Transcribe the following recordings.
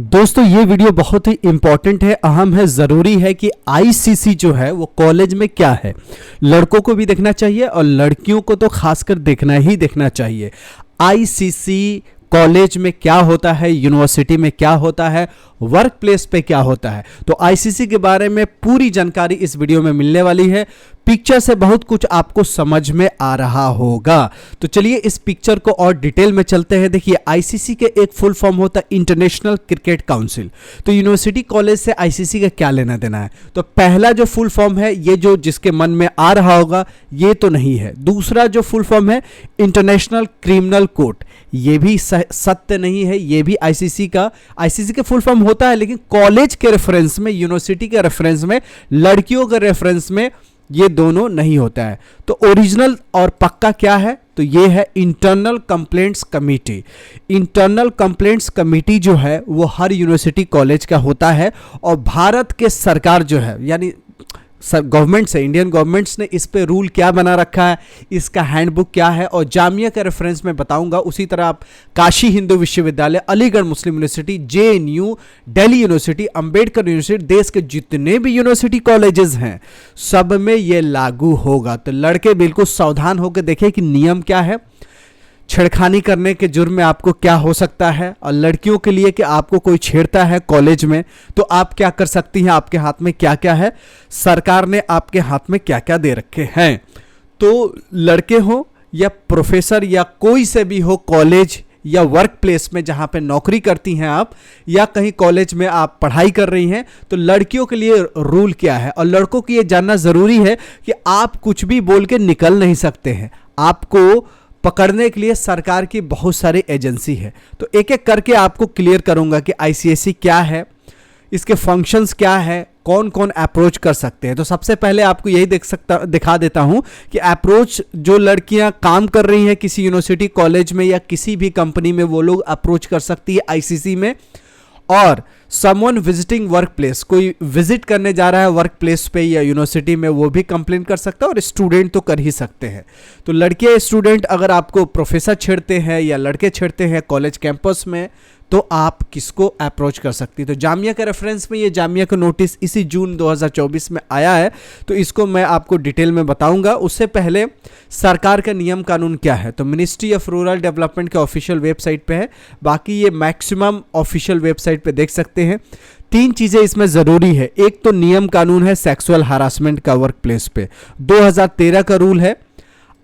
दोस्तों ये वीडियो बहुत ही इंपॉर्टेंट है, अहम है, ज़रूरी है कि आईसीसी जो है वो कॉलेज में क्या है, लड़कों को भी देखना चाहिए और लड़कियों को तो खासकर देखना ही देखना चाहिए। आईसीसी कॉलेज में क्या होता है, यूनिवर्सिटी में क्या होता है, वर्क प्लेस पे क्या होता है, तो आईसीसी के बारे में पूरी जानकारी इस वीडियो में मिलने वाली है। पिक्चर से बहुत कुछ आपको समझ में आ रहा होगा, तो चलिए इस पिक्चर को और डिटेल में चलते हैं। देखिए आईसीसी के एक फुल फॉर्म होता है इंटरनेशनल क्रिकेट काउंसिल। तो यूनिवर्सिटी कॉलेज से आईसीसी का क्या लेना देना है? तो पहला जो फुल फॉर्म है, ये जो जिसके मन में आ रहा होगा, ये तो नहीं है। दूसरा जो फुल फॉर्म है इंटरनेशनल क्रिमिनल कोर्ट, ये भी सत्य नहीं है, ये भी आईसीसी के फुल फॉर्म होता है, लेकिन कॉलेज के रेफरेंस में, यूनिवर्सिटी के रेफरेंस में, लड़कियों के रेफरेंस में ये दोनों नहीं होता है। तो ओरिजिनल और पक्का क्या है? तो ये है internal complaints committee. Internal complaints committee जो है वो हर यूनिवर्सिटी कॉलेज का होता है, और भारत के सरकार जो है यानी गवर्नमेंट से, इंडियन गवर्नमेंट्स ने इस पे रूल क्या बना रखा है, इसका हैंडबुक क्या है, और जामिया का रेफरेंस में बताऊंगा। उसी तरह आप काशी हिंदू विश्वविद्यालय, Aligarh Muslim university, JNU, Delhi university, Ambedkar university, देश के जितने भी यूनिवर्सिटी कॉलेजेस हैं सब में ये लागू होगा। तो लड़के बिल्कुल सावधान होकर देखें कि नियम क्या है, छेड़खानी करने के जुर्म में आपको क्या हो सकता है, और लड़कियों के लिए कि आपको कोई छेड़ता है कॉलेज में तो आप क्या कर सकती हैं, आपके हाथ में क्या क्या है, सरकार ने आपके हाथ में क्या क्या दे रखे हैं। तो लड़के हो या प्रोफेसर या कोई से भी हो, कॉलेज या वर्क प्लेस में जहां पे नौकरी करती हैं आप, या कहीं कॉलेज में आप पढ़ाई कर रही हैं, तो लड़कियों के लिए रूल क्या है, और लड़कों की ये जानना जरूरी है कि आप कुछ भी बोल के निकल नहीं सकते हैं। आपको पकड़ने के लिए सरकार की बहुत सारी एजेंसी है। तो एक एक करके आपको क्लियर करूंगा कि आईसीएसई क्या है, इसके फंक्शंस क्या है, कौन कौन अप्रोच कर सकते हैं। तो सबसे पहले आपको यही दिखा देता हूं कि अप्रोच जो लड़कियां काम कर रही हैं किसी यूनिवर्सिटी कॉलेज में या किसी भी कंपनी में, वो लोग अप्रोच कर सकती है आईसीसी में। और समवन विजिटिंग वर्क प्लेस, कोई विजिट करने जा रहा है वर्क प्लेस पे या यूनिवर्सिटी में, वो भी कंप्लेन कर सकता है, और स्टूडेंट तो कर ही सकते हैं। तो लड़के स्टूडेंट अगर आपको प्रोफेसर छेड़ते हैं या लड़के छेड़ते हैं कॉलेज कैंपस में, तो आप किसको अप्रोच कर सकती है? तो जामिया के रेफरेंस में, ये जामिया का नोटिस इसी जून 2024 में आया है, तो इसको मैं आपको डिटेल में बताऊंगा। उससे पहले सरकार का नियम कानून क्या है, तो मिनिस्ट्री ऑफ रूरल डेवलपमेंट के ऑफिशियल वेबसाइट पे है, बाकी ये मैक्सिमम ऑफिशियल वेबसाइट पे देख सकते हैं। तीन चीजें इसमें जरूरी है। एक तो नियम कानून है सेक्सुअल हरासमेंट का वर्क प्लेस पे, 2013 का रूल है।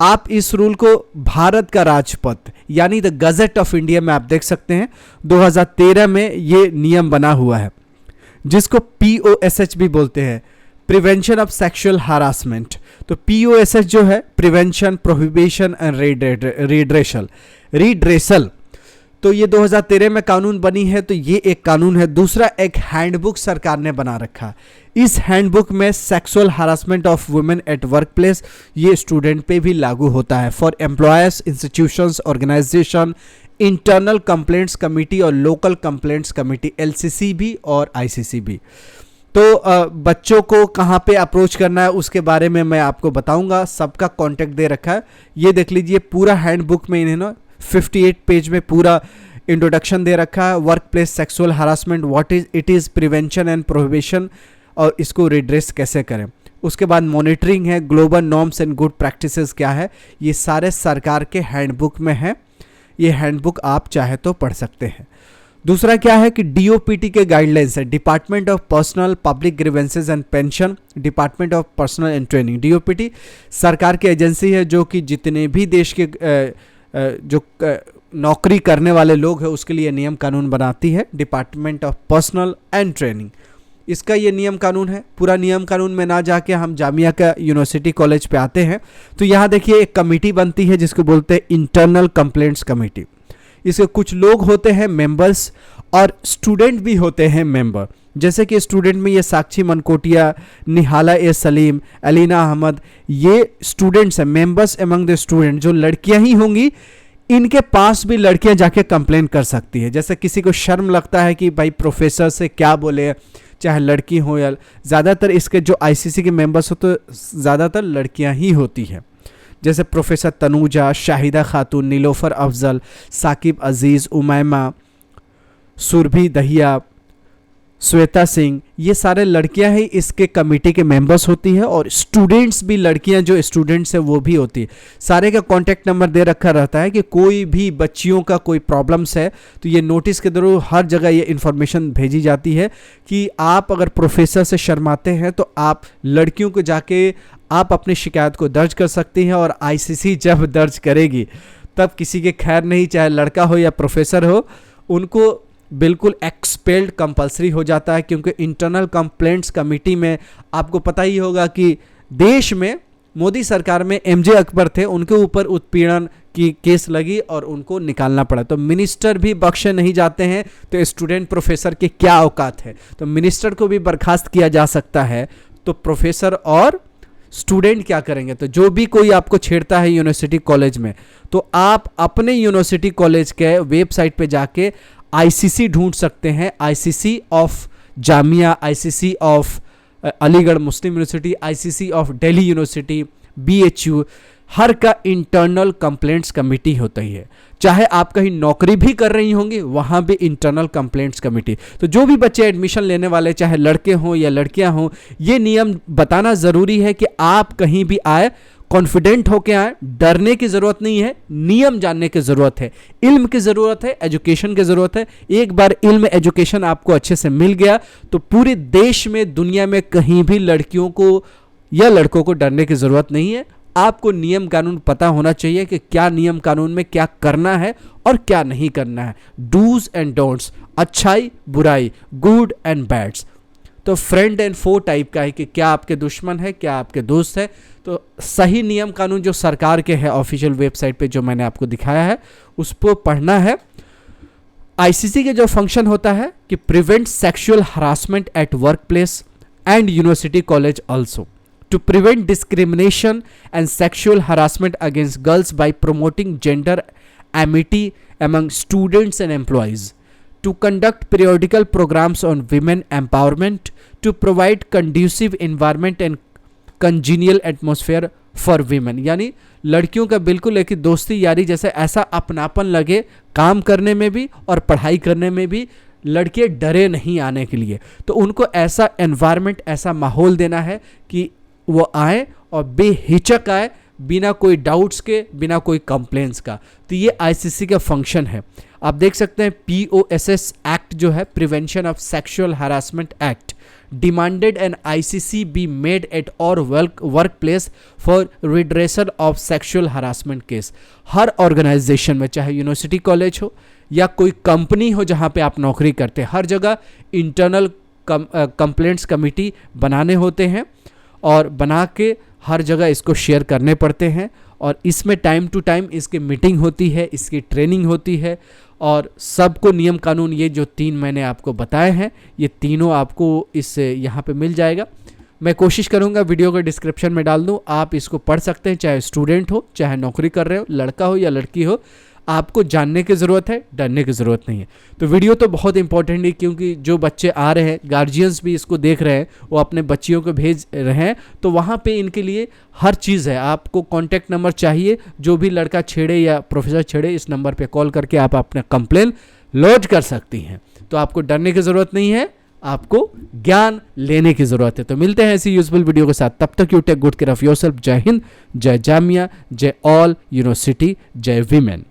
आप इस रूल को भारत का राजपत्र यानी द गजेट ऑफ इंडिया में आप देख सकते हैं, 2013 में ये नियम बना हुआ है, जिसको पीओएसएच भी बोलते हैं, प्रिवेंशन ऑफ सेक्सुअल हरासमेंट। तो पीओएसएच जो है प्रिवेंशन, प्रोहिबिशन एंड रिड्रेसल, तो ये 2013 में कानून बनी है, तो ये एक कानून है। दूसरा एक हैंडबुक सरकार ने बना रखा, इस हैंडबुक में sexual harassment of women at work place, ये स्टूडेंट पे भी लागू होता है। For employers, institutions, organisation, internal complaints committee और लोकल कंप्लेंट्स कमेटी, एलसीसी भी और आईसीसी भी। तो बच्चों को कहाँ पे अप्रोच करना है उसके बारे में मैं आपको बताऊंगा, सबका कॉन्टेक्ट दे रखा है। ये देख लीजिए पूरा हैंडबुक में इन्हें 58 पेज में पूरा इंट्रोडक्शन दे रखा है। Work place sexual harassment, what is it is, prevention and prohibition, और इसको रिड्रेस कैसे करें। उसके बाद मॉनिटरिंग है, global norms and good practices क्या है, ये सारे सरकार के हैंडबुक में है। ये हैंडबुक आप चाहे तो पढ़ सकते हैं। दूसरा क्या है कि डीओपीटी के गाइडलाइंस है, department of personnel public grievances and pension, department of personal and training. DOPT सरकार की एजेंसी है जो कि जितने भी देश के जो नौकरी करने वाले लोग हैं उसके लिए नियम कानून बनाती है, department of personal and training, इसका ये नियम कानून है। पूरा नियम कानून में ना जाके हम जामिया का यूनिवर्सिटी कॉलेज पे आते हैं, तो यहाँ देखिए एक कमेटी बनती है जिसको बोलते हैं इंटरनल कंप्लेंट्स कमेटी। इसके कुछ लोग होते हैं मेंबर्स, और स्टूडेंट भी होते हैं मेंबर। जैसे कि स्टूडेंट में ये साक्षी मनकोटिया, निहाला ए सलीम, अलीना अहमद, ये स्टूडेंट्स हैं, मेंबर्स एमंग द स्टूडेंट। जो लड़कियां ही होंगी, इनके पास भी लड़कियां जाके कंप्लेन कर सकती है। जैसे किसी को शर्म लगता है कि भाई प्रोफेसर से क्या बोले, चाहे लड़की हो या, ज़्यादातर इसके जो आईसीसी के मेंबर्स हो तो ज़्यादातर लड़कियां ही होती हैं। जैसे प्रोफेसर तनूजा, शाहिदा खातून, नीलोफर अफजल, साकिब अजीज़, उमैमा, सुरभि दहिया, श्वेता सिंह, ये सारे लड़कियां ही इसके कमेटी के मेंबर्स होती है, और स्टूडेंट्स भी, लड़कियां जो स्टूडेंट्स है वो भी होती है। सारे का कांटेक्ट नंबर दे रखा रहता है कि कोई भी बच्चियों का कोई प्रॉब्लम्स है तो ये नोटिस के थ्रू हर जगह ये इन्फॉर्मेशन भेजी जाती है कि आप अगर प्रोफेसर से शर्माते हैं तो आप लड़कियों को जाके आप अपनी शिकायत को दर्ज कर सकती हैं, और आईसीसी जब दर्ज करेगी तब किसी के खैर नहीं, चाहे लड़का हो या प्रोफेसर हो, उनको बिल्कुल एक्सपेल्ड कंपलसरी हो जाता है। क्योंकि इंटरनल कंप्लेंट्स कमेटी में आपको पता ही होगा कि देश में मोदी सरकार में एमजे अकबर थे, उनके ऊपर उत्पीड़न की केस लगी और उनको निकालना पड़ा। तो मिनिस्टर भी बख्शे नहीं जाते हैं, तो स्टूडेंट प्रोफेसर के क्या औकात है। तो मिनिस्टर को भी बर्खास्त किया जा सकता है, तो प्रोफेसर और स्टूडेंट क्या करेंगे। तो जो भी कोई आपको छेड़ता है यूनिवर्सिटी कॉलेज में, तो आप अपने यूनिवर्सिटी कॉलेज के वेबसाइट पे जाके आईसीसी ढूंढ सकते हैं, ICC of Jamia, ICC of Aligarh Muslim university, ICC of Delhi university, BHU, हर का इंटरनल कंप्लेंट्स कमेटी होती है। चाहे आप कहीं नौकरी भी कर रही होंगी, वहां भी इंटरनल कंप्लेंट्स कमेटी। तो जो भी बच्चे एडमिशन लेने वाले, चाहे लड़के हों या लड़कियां हों, ये नियम बताना ज़रूरी है कि आप कहीं भी आए कॉन्फिडेंट होके आए, डरने की ज़रूरत नहीं है, नियम जानने की ज़रूरत है, इल्म की ज़रूरत है, एजुकेशन की ज़रूरत है। एक बार इल्म एजुकेशन आपको अच्छे से मिल गया तो पूरे देश में, दुनिया में कहीं भी लड़कियों को या लड़कों को डरने की ज़रूरत नहीं है। आपको नियम कानून पता होना चाहिए कि क्या नियम कानून में क्या करना है और क्या नहीं करना है, डूज एंड डोंट्स, अच्छाई बुराई, गुड एंड बैड्स। तो फ्रेंड एंड फो टाइप का है कि क्या आपके दुश्मन है, क्या आपके दोस्त है। तो सही नियम कानून जो सरकार के है ऑफिशियल वेबसाइट पे जो मैंने आपको दिखाया है, उसको पढ़ना है। आईसीसी के जो फंक्शन होता है कि prevent sexual harassment eight work place and university college also, to prevent discrimination and sexual harassment against girls by promoting gender amity among students and employees, to conduct periodical programs on women empowerment, to provide conducive environment and congenial atmosphere for women। यानी लड़कियों का बिल्कुल एक दोस्ती यारी जैसे ऐसा अपनापन लगे काम करने में भी और पढ़ाई करने में भी, लड़के डरे नहीं आने के लिए। तो उनको ऐसा एनवायरनमेंट, ऐसा माहौल देना है कि वो आए और बेहिचक आए, बिना कोई डाउट्स के, बिना कोई कंप्लेंट्स का। तो ये आईसीसी का फंक्शन है। आप देख सकते हैं पीओएसएस एक्ट जो है, prevention of sexual harassment act, demanded an ICC be made at our work place for redressal of sexual harassment case. हर ऑर्गेनाइजेशन में, चाहे यूनिवर्सिटी कॉलेज हो या कोई कंपनी हो जहाँ पे आप नौकरी करते हैं, हर जगह इंटरनल कंप्लेंट्स कमेटी बनाने होते हैं और बना के हर जगह इसको शेयर करने पड़ते हैं। और इसमें टाइम टू टाइम इसकी मीटिंग होती है, इसकी ट्रेनिंग होती है, और सबको नियम कानून ये जो 3 मैंने आपको बताए हैं, ये तीनों आपको इस यहाँ पे मिल जाएगा। मैं कोशिश करूँगा वीडियो को डिस्क्रिप्शन में डाल दूँ, आप इसको पढ़ सकते हैं, चाहे स्टूडेंट हो, चाहे नौकरी कर रहे हो, लड़का हो या लड़की हो। आपको जानने की ज़रूरत है, डरने की ज़रूरत नहीं है। तो वीडियो तो बहुत इंपॉर्टेंट है, क्योंकि जो बच्चे आ रहे हैं, गार्जियंस भी इसको देख रहे हैं, वो अपने बच्चियों को भेज रहे हैं, तो वहाँ पे इनके लिए हर चीज़ है। आपको कॉन्टैक्ट नंबर चाहिए, जो भी लड़का छेड़े या प्रोफेसर छेड़े, इस नंबर पे कॉल करके आप अपना कंप्लेन लॉन्च कर सकती हैं। तो आपको डरने की ज़रूरत नहीं है, आपको ज्ञान लेने की ज़रूरत है। तो मिलते हैं ऐसी यूजफुल वीडियो के साथ, तब तक you take good care of yourself. Jai Hind, जय जामिया, जय ऑल यूनिवर्सिटी, जय वीमेन।